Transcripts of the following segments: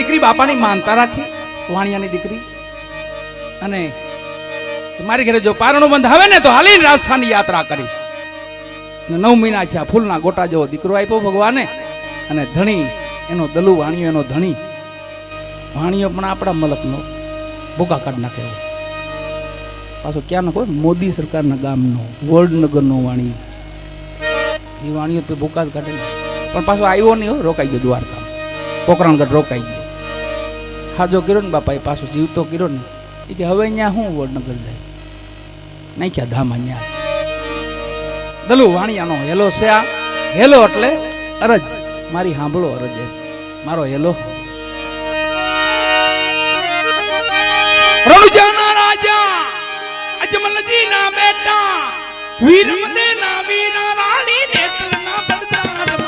દીકરી બાપાની માનતા રાખી, વાણિયાની દીકરી, અને મારી ઘરે જો પારણું બંધ આવે ને તો હાલીને રાજસ્થાનની યાત્રા કરીશ. 9 મહિના થયા, ફૂલના ગોટા જેવો દીકરો આપ્યો ભગવાને, અને ધણી એનો દલુ વાણિયો એનો ધણી, વાણિયો પણ આપણા મલકનો ભૂકા કાઢ નાખે એવો. પાછો ક્યાં નાખો, મોદી સરકારના ગામનો વડનગરનો વાણિયો. એ વાણિયો તો ભૂકા જ કાઢે ને, પણ પાછો આવ્યો નહીં, રોકાઈ ગયો દ્વારકા, પોકરણગઢ રોકાઈ ગયો. હાજો કર્યો ને બાપા, એ પાછો જીવતો કર્યો ને, એ કે હવે અહીંયા હું વડનગર જાય, નાખ્યા ધામ અહીંયા. દલુ વાણિયાનો હેલો છે આ. હેલો એટલે અરજ, મારી સાંભળો અરજ, મારો હેલો. રણુજાના રાજા અજમલજી ના બેટા, વીરમદે ના વીરા રાણી, નેત્રના પડદાર મારો.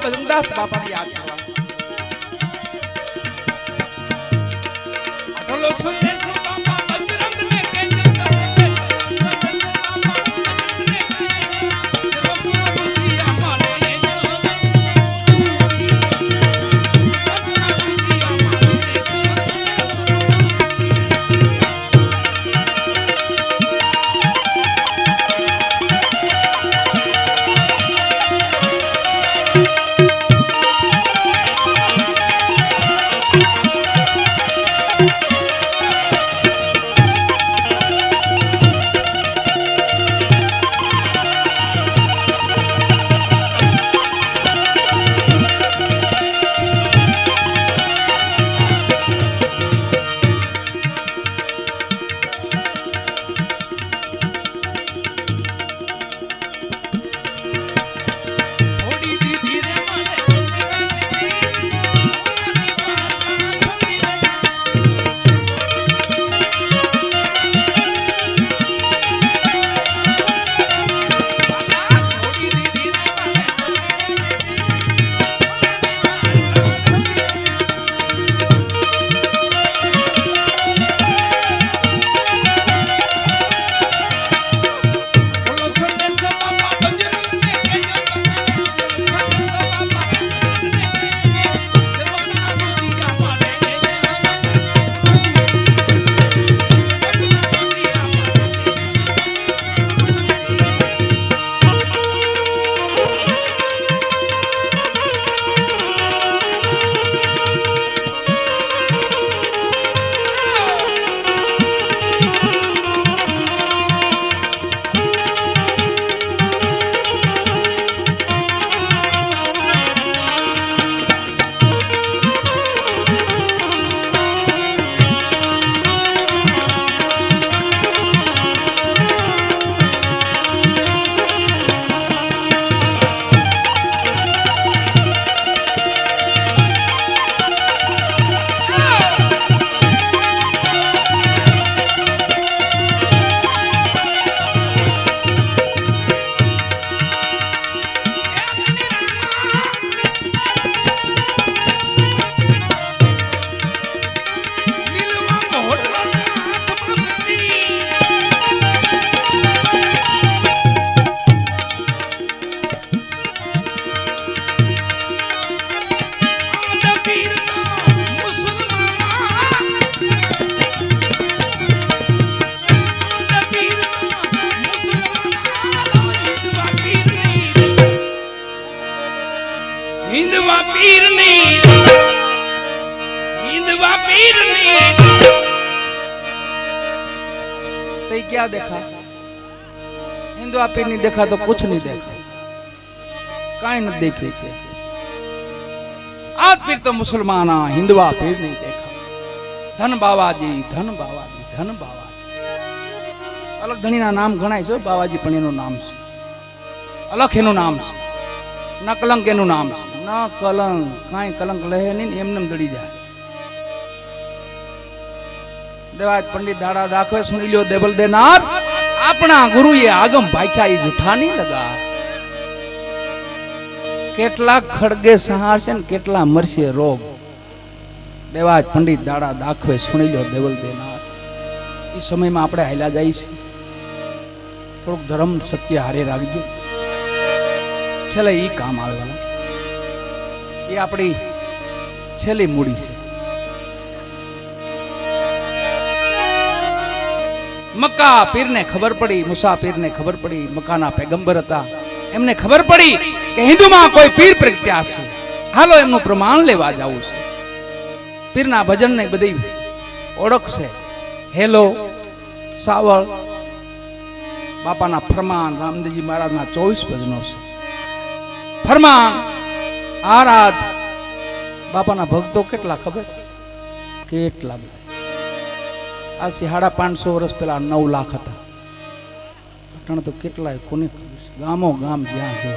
બજરંગદાસ બાપાને યાદ કરવા આટલો સંદેશ બાપા બજરંગને કહેજો हिंदवा पीर नहीं तो क्या देखा हिंदवा पीर नहीं देखा तो कुछ नहीं देखा काई न देखे के आज फिर तो मुसलमान हिंदवा पीर नहीं देखा धन बाबाजी धन बाबाजी धन बाबाजी अलग धनी ना नाम गणाय छो बाबाजी पण एनु नाम छे अलग एनु नाम छे न कलंक एनु नाम छे न कलंक काई कलंक लहे नहीं एमनेम दड़ी जाए देवाज पंडित दाड़ा दाखवे सुनी लो देवल देनार अपना गुरु ये आगम भाख्या ई जूठा नहीं लगा केटला खड़गे सहार छे ने केटला मरशे रोग देवाज पंडित दाड़ा दाखवे सुनी लो देवल देनार ई समय में आपणे हाल्या जाई छे थोड़क धर्म सत्य हारे राखजो छेल्ले ई काम आवे वाला ये आपणी छेल्ली मूड़ी छे मक्का पीर ने खबर पड़ी मुसाफिर ने खबर पड़ी मक्का ना पैगंबर था एमने खबर पड़ी कि हिंदू में कोई पीर प्रगट्या छे हालो एमनु प्रमाण लेवा जावुं छे पीर ना भजन ने बधी ओळख छे हेलो सावळ बापा ना फरमान रामदेवजी महाराज ना 24 भजनों छे फरमान आराध बापा ना भक्तो केटला खबर केटला आ 550 वर्ष पहला 9 लाख था अटण तो केटलाय कोने गामो गाम ज्यां जो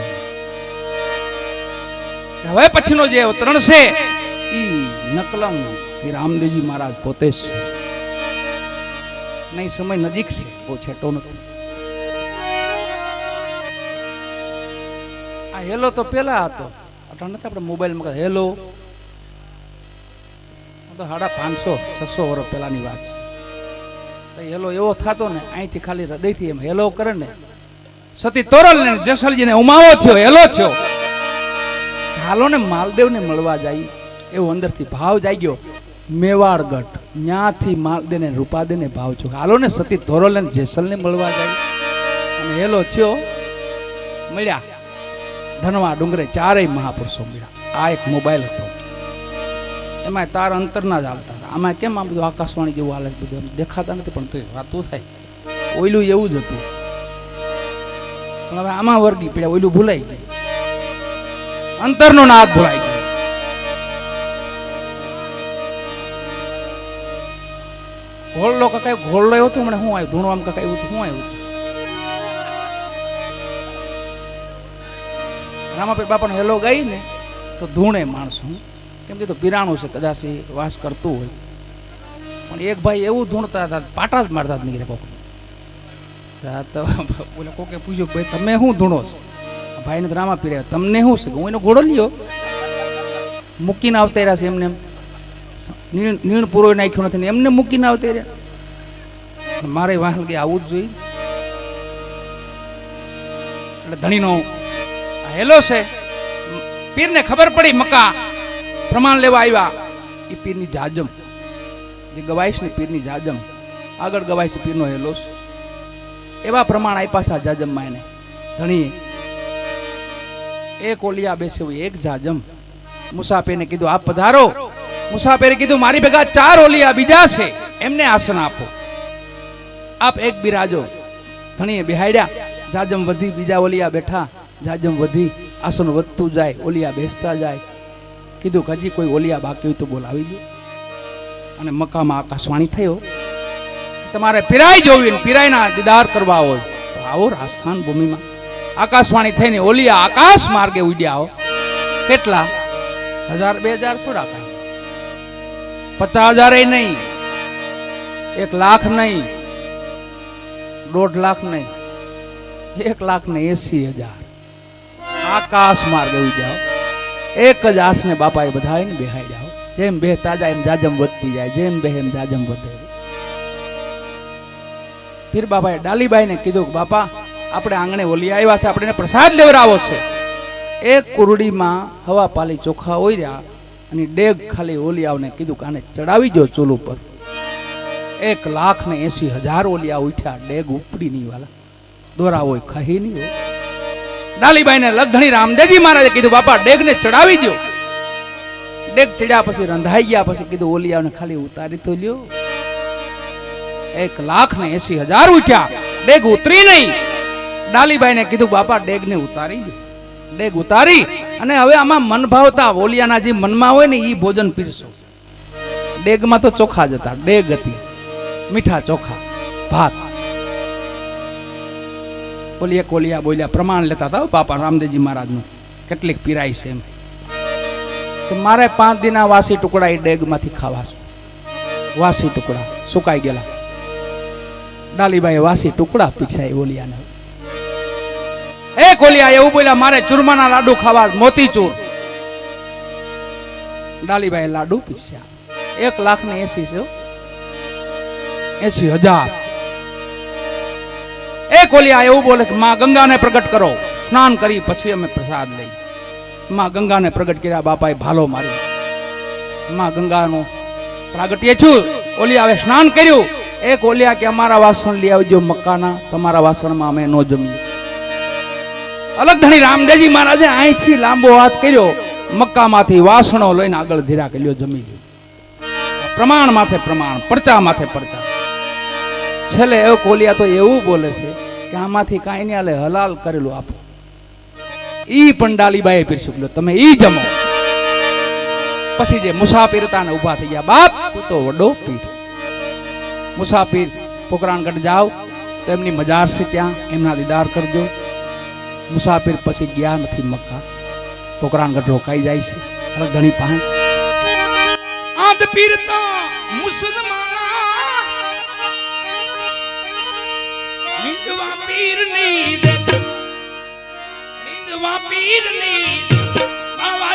હવે પછીનો જે અવતરણ છે ઈ નકલંગ કે રામદેવજી મહારાજ પોતે છે નહીં સમય નજીક છે બહુ છેટો નથી આ હેલો તો પેલા હતો અટાણ નથી આપણે મોબાઈલમાં હેલો, તો 550-600 વર્ષ પહેલાની વાત છે. હેલો એવો થતો ને અહીંથી ખાલી હૃદયથી એમ હેલો કરે ને, સતી તોરલ ને જેસલજીને ઉમાવો થયો, હેલો થયો, હાલો ને માલદેવને મળવા જાય એવો અંદરથી ભાવ જાગ્યો. મેવાડગઢ ન્યાથી માલદેવ ને રૂપાદેવ ને ભાવ છો, હાલો ને સતી તોરલ ને જેસલને મળવા જાય. અને હેલો થયો, મળ્યા ધનવા ડુંગરે ચારેય મહાપુરુષો મળ્યા. આ એક મોબાઈલ હતો, એમાં તાર અંતરના જ હાલતા. આમાં કેમ આ બધું આકાશવાણી જેવું હાલે, બધું દેખાતા નથી પણ તો વાતું થાય. ઓયલું એવું જ હતું, પણ હવે આમાં વર્ગી પડ્યા, ઓયલું ભૂલાઈ ગયું, અંતરનો નાદ ભૂલાઈ ગયો. ઘોડલો કકાઈ ઘોડલો એવો હતો, મને શું આવ્યું ધૂણો આમ કકાઈ એવું શું આવ્યું. રામાપીર બાપાનો હેલો ગાઈ ને તો ધૂણે માણસો, કેમ કે તો પીરાણું છે, કદાચ એ વાસ કરતું હોય. પણ એક ભાઈ એવું ધૂણતા હતા, પાટા જ મારતા જ નીકળે કોક. તો બોલે કોકે પૂછ્યું ભાઈ તમે શું ધૂણો છો? ભાઈને તો રામાપીર તમને શું છે? હું એનો ઘોડો લ્યો મૂકીને આવતા રહ્યા છે, એમને નીણ પૂરો નાખ્યો નથી ને એમને મૂકીને આવતા રહ્યા. મારે વાહન કે આવું જ જોઈએ. એટલે ધણીનો હેલો છે. પીરને ખબર પડી મક્કા પ્રમાણ લેવા આવ્યા, એ પીરની જાજમ જે ગવાઈશ ને પીરની જાજમ આગળ ગવાઈશ પીરનો હેલો છે. એવા પ્રમાણ આપ્યા છે આ જાજમમાં એને. ધણી એક ઓલિયા બેસે હોય, એક જાજમ. મુસાફિરને કીધું આપ પધારો. મુસાફિરે કીધું મારી ભેગા 4 ઓલિયા બીજા છે, એમને આસન આપો, આપ એક બિરાજો. ધણીએ બેહાડ્યા, જાજમ વધી, બીજા ઓલિયા બેઠા, જાજમ વધી, આસન વધતું જાય, ઓલિયા બેસતા જાય. કીધું કે હજી કોઈ ઓલિયા બાકી હોય તો બોલાવી દો. અને મક્કામાં આકાશવાણી થયો, તમારે પીરાઈ જોવી ને પીરાઈના દીદાર કરવા હોય તો આવો રાજસ્થાન ભૂમિમાં. આકાશવાણી થઈને ઓલિયા આકાશ માર્ગે ઉડ્યા હો. કેટલા 1000-2000 થોડા કાંઈ, 50,000 નહીં, 1,00,000 નહીં, 1.5 લાખ નહીં, 1,80,000 આકાશ માર્ગે ઉડ્યા. એક જ આસને બાપાએ બધાને બેહાડ્યા. જેમ બેહતા જાય એમ જાજમ વધતી જાય, જેમ બે એમ જાજમ વધે. પીર બાપાએ ડાલીબાઈને કીધું કે બાપા આપણે આંગણે ઓલી આવ્યા છે, આપણે પ્રસાદ લેવડાવો છે. એક કુરડીમાં હવા પાલી ચોખા ઓર્યા અને ડેગ ખાલી ઓલિયાઓને કીધું કે આને ચડાવી દો ચૂલ ઉપર. 1,80,000 ઓલિયા ઉઠ્યા, ડેગ ઉપડી નહીં વાલા, દોરા હોય ખાઈ નહીં હોય. ડાલીબાઈને લગધણી રામદેવજી મહારાજે કીધું બાપા ડેગ ને ચડાવી દો. ડેગ ચડ્યા પછી રંધાઈ ગયા પછી કીધું ઓલિયાઓને ખાલી ઉતારી તો લ્યો. 1,80,000 ઉઠ્યા, ડેગ ઉતરી નહીં. ડાલીબાઈને કીધું બાપા ડેગ ને ઉતારી દો. ડેગ ઉતારી અને હવે આમાં મન ભાવતા ઓલિયાના જે મનમાં હોય ને એ ભોજન પીરસો. ડેગમાં તો ચોખા જ હતા, ડેગ હતી, મીઠા ચોખા, ભાત. ઓલી એક ઓલિયા બોલ્યા, પ્રમાણ લેતા હતા બાપા રામદેવજી મહારાજનું, કેટલીક પીરાય છે એમ કે મારે 5 દિના વાસી ટુકડા એ ડેગમાંથી ખાવા છે. વાસી ટુકડા સુકાઈ ગયેલા. ડાલીબાઈ વાસી ટુકડા પીછાય ઓલિયાને. એક ઓલિયા એવું બોલ્યા મારે ચૂરમાના લાડુ ખાવા, મોતીચૂર. ડાલીબાઈ લાડુ પીછ્યા. 1,80,000. એક ઓલિયા એવું બોલે કે માં ગંગાને પ્રગટ કરો, સ્નાન કરી પછી અમે પ્રસાદ લઈ. માં ગંગાને પ્રગટ કર્યા, બાપાએ ભાલો માર્યો. માં ગંગાનો પ્રાગટ્ય છું. ઓલિયાએ સ્નાન કર્યું. એક ઓલિયા કે અમારા વાસણ લઈ આવજો મક્કાના, તમારા વાસણમાં અમે નો જમીએ. અલગ ધણી રામદેવજી મહારાજે અહીંથી લાંબો હાથ કર્યો, મક્કામાંથી વાસણો લઈને આગળ ધીરા કર્યો, જમી ગયો. પ્રમાણ માથે પ્રમાણ, પરચા માથે પરચા. છેલ્લે એક ઓલિયા તો એવું બોલે છે કે આમાંથી કાંઈ નહીં હાલે, હલાલ કરેલું આપો. ઈ પણ ડાલીબાઈએ પીરસ્યું, તમે ઈ જમો. પછી જે મુસાફિર હતા ને ઉભા થઈ ગયા, બાપ તું તો વડો પીર. મુસાફિર પોકરાણગઢ જાઓ તો એમની મજાર છે, ત્યાં એમના દીદાર કરજો. મુસાફિર પછી ગયા નથી મક્કા, પોકરાણગઢ રોકાઈ જાય છે ઘણી પાસે. આદ પીર તો મુસલમાના હિંદવા પીરની હિંદવા પીરની બાવા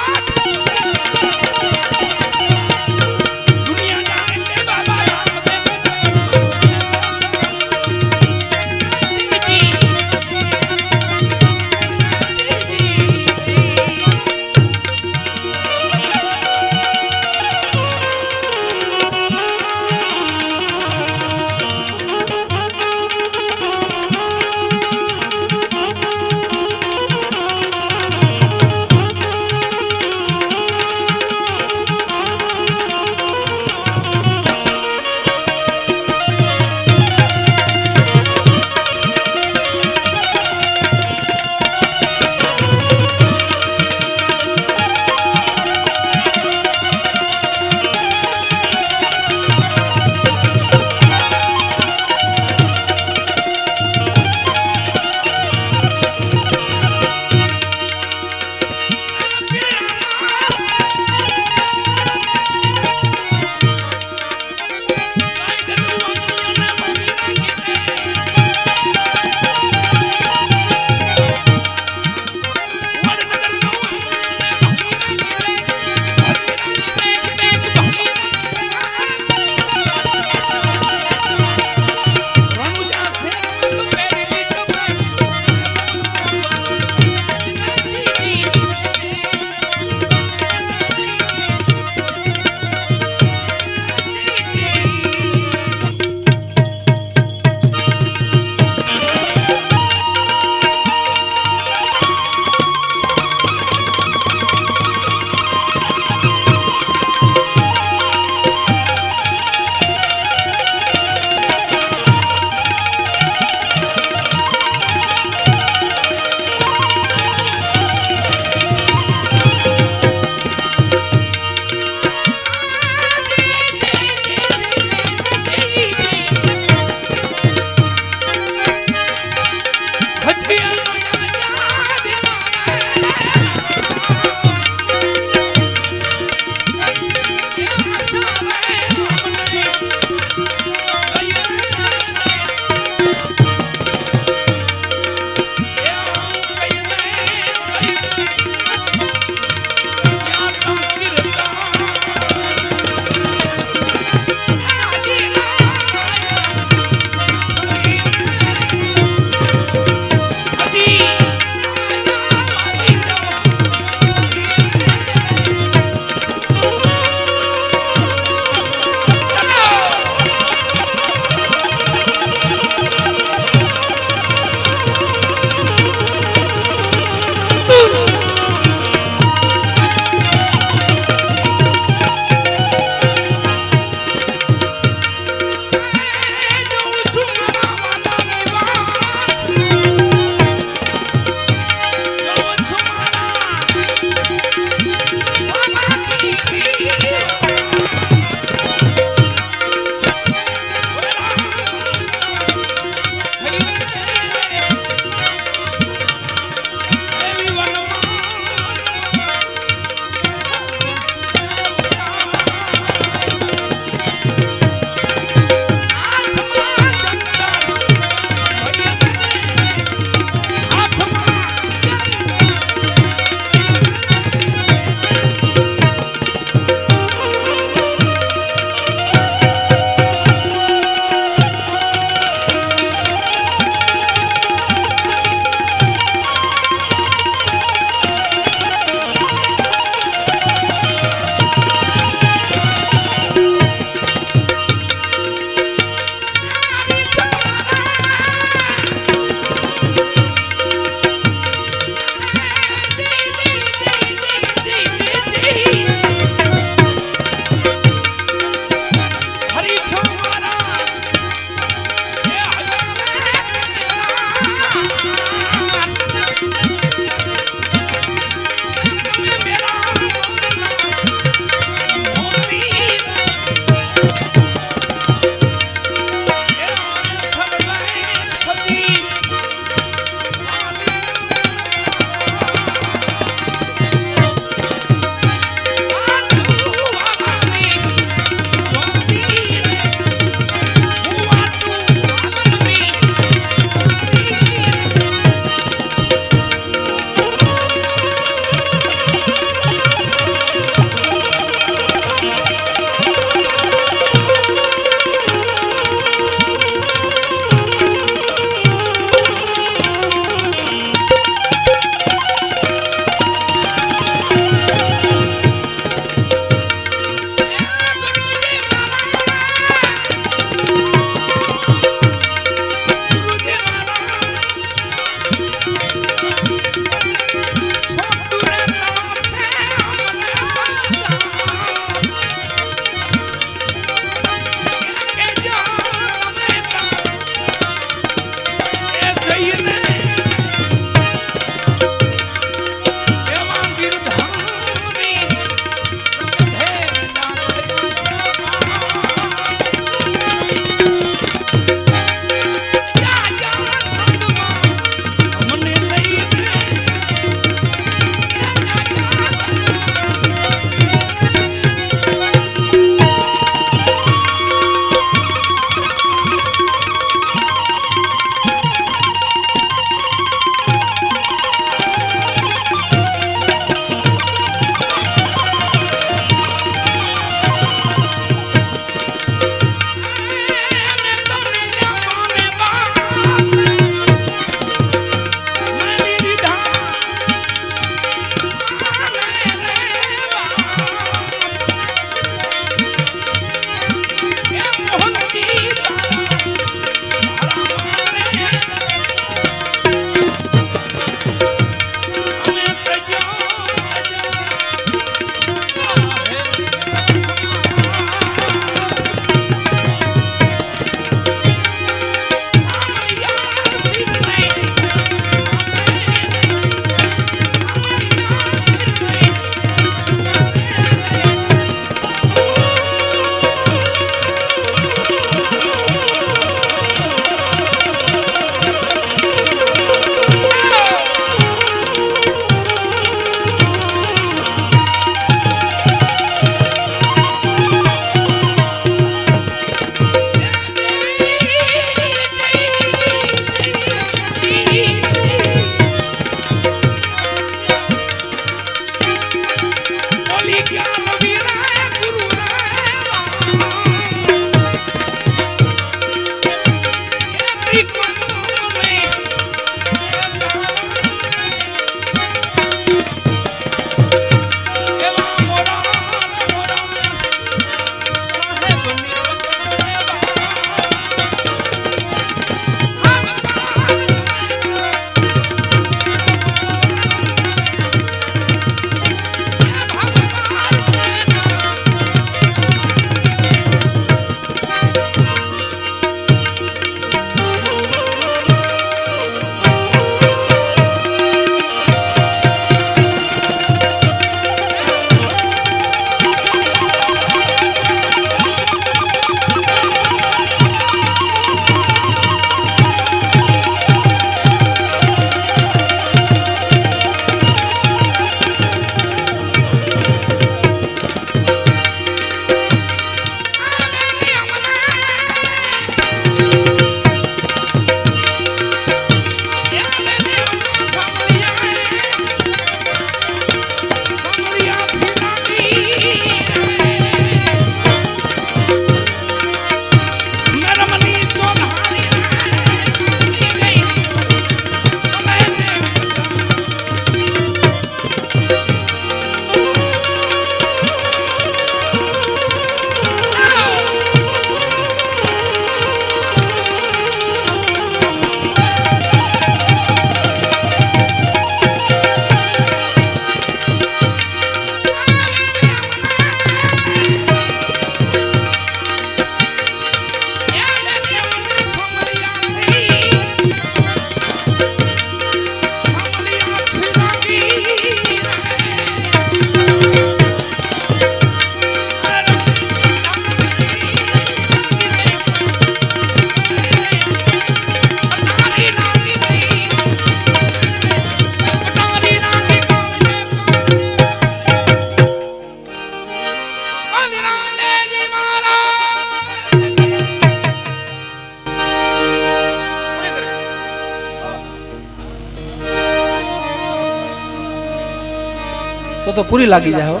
તો પૂરી લાગી જાય હો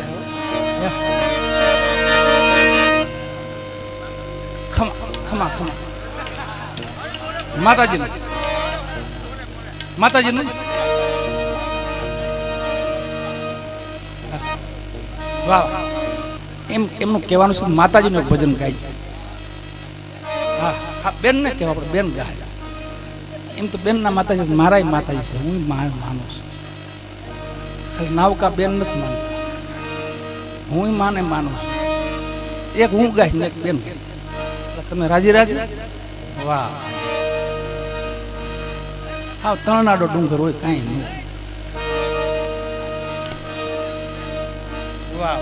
ખમા ખમા ખમા માતાજીનું માતાજીનું વાહ એમનું કહેવાનું છે માતાજીનું એક ભજન ગાય હા હા બેન ને કહેવા આપણે બેન ગાય એમ તો બેન ના માતાજી મારા માતાજી છે હું માનું છું ખાલી નાવકા બેન નથી માનતા હું માનું છું એક હું ગાય ને એક બેન તમે રાજી રાજી વાહ હા તણનાડો ડુંગર હોય કાંઈ નહીં વાહ